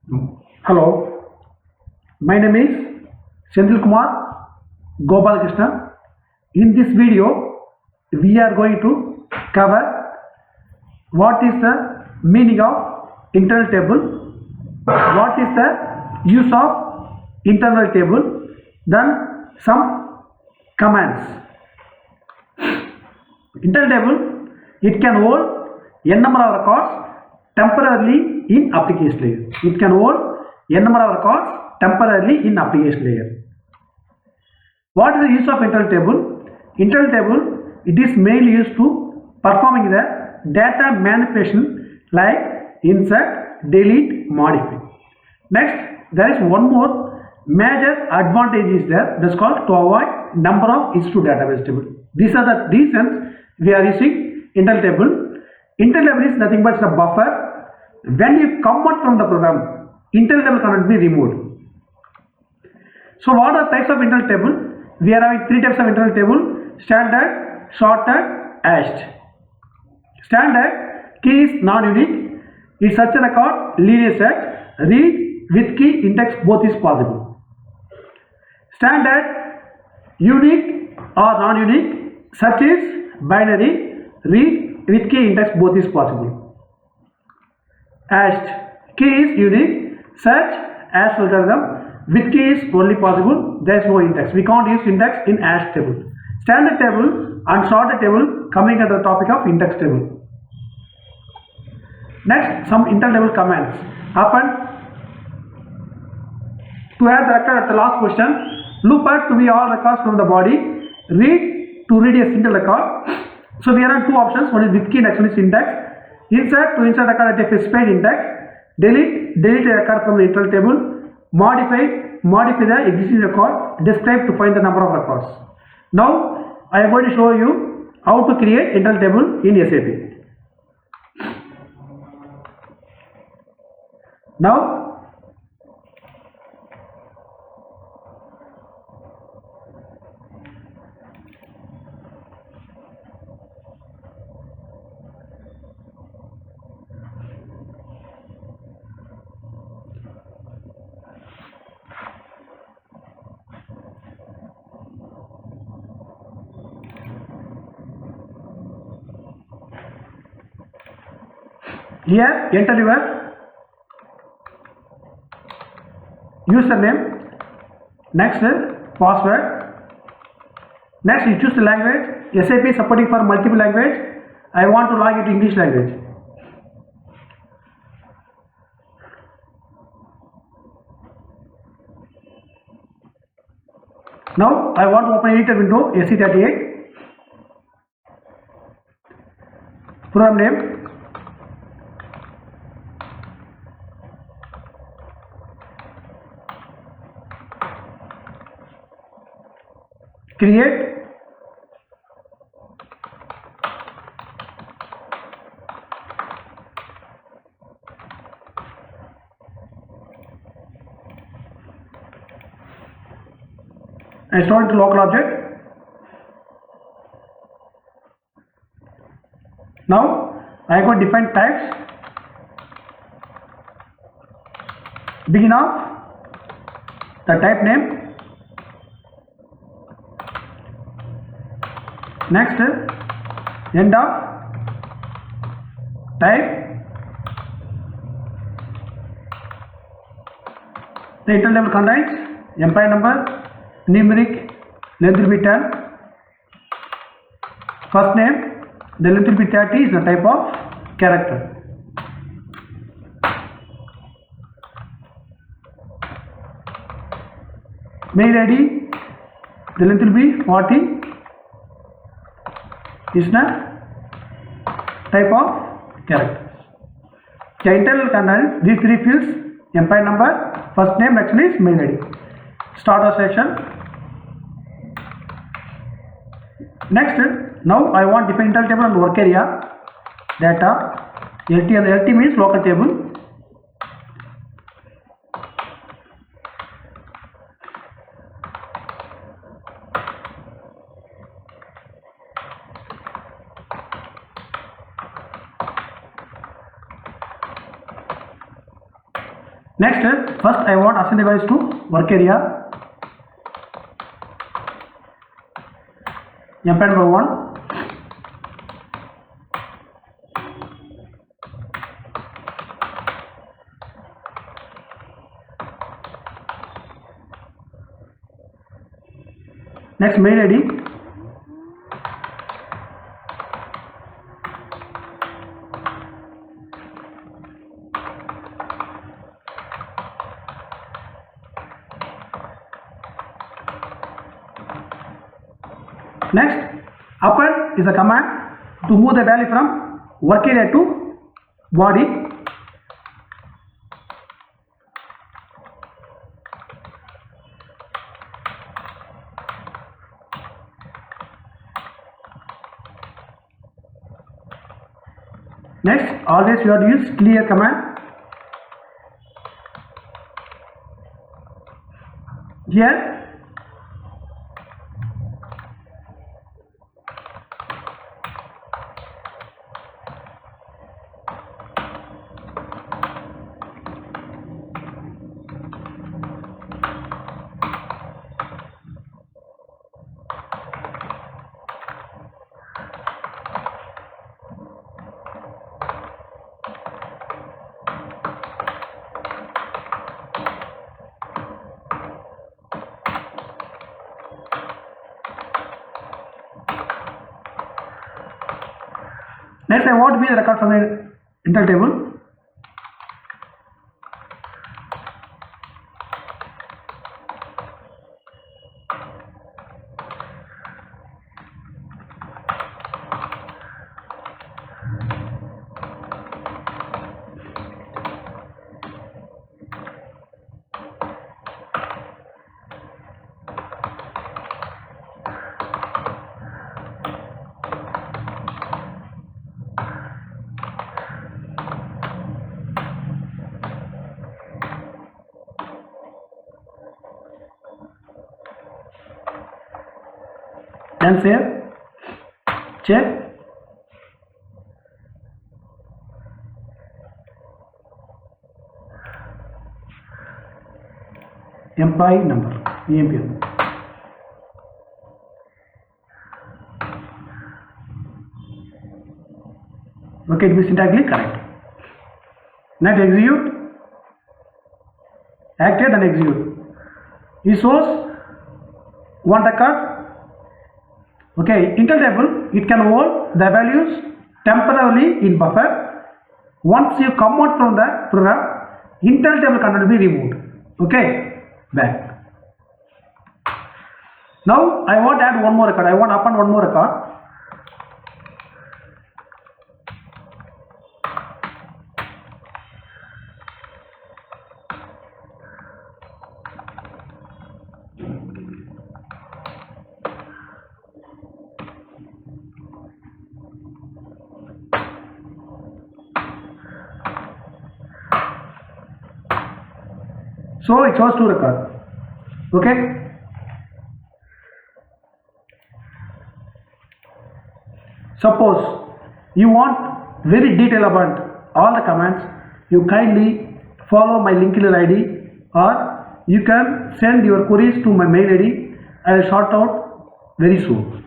Hello, my name is Senthil Kumar Gopalakrishna. In this video, we are going to cover what is the meaning of internal table, what is the use of internal table, then some commands. Internal table, it can hold n number of records temporarily in application layer. It can hold n number of records temporarily in application layer. What is the use of internal table? Internal table, it is mainly used to performing the data manipulation like insert, delete, modify. Next, there is one more major advantage is there, that's called to avoid number of institute database table. These are the reasons we are using internal table. Internal table is nothing but a buffer. When you come out from the program, internal table cannot be removed. So what are the types of internal table? We are having three types of internal table: standard, sorted, hashed. Standard key is non-unique. In such a record, linear search, read with key index both is possible. Standard unique or non-unique, search is binary, read with key index both is possible. Hashed key is unique, search as algorithm with key is only possible, there is no index. We can't use index in hash table. Standard table and sorted table coming under the topic of index table. Next, some internal table commands. Happen to have the record at the last question, loop back to be all records from the body, read to read a single record. So we have two options, one is with key, next one is index. Insert to insert record at a specified index, delete a record from the internal table, modify the existing record, describe to find the number of records. Now I am going to show you how to create internal table in SAP. Now here enter your username, next password, next you choose the language. SAP is supporting for multiple language. I want to log into English language. Now I want to open editor window AC38. Program name, create, and store it to local object. Now I am going to define types. Begin of the type name. Next, end of type. The internal table contains employee number, numeric, length will be 10. First name, the length will be 30 is the type of character. Mail ID, the length will be 40 is the type of characters. The internal contains these three fields: employee number, first name, next one is mail ID. Start a section. Next, now I want define internal table and work area data. LT and LT means local table. Next, first I want assign device to work area. Employee number 1. Next, mail ID. Next, append is a command to move the value from work area to body. Next, always you have to use clear command. Here, next I want to be the record from the Intel table. Then save, check. Employee number, EMP. Okay, it is syntactically correct. Next, execute. Acted and execute. It shows one record. Okay, Intel table, it can hold the values temporarily in buffer. Once you come out from the program, Intel table content will be removed. Okay, back. Now I want to add one more record. I want to append one more record. So it shows 2 records. Okay. Suppose you want very detailed about all the commands, you kindly follow my LinkedIn ID, or you can send your queries to my mail ID. I will sort out very soon.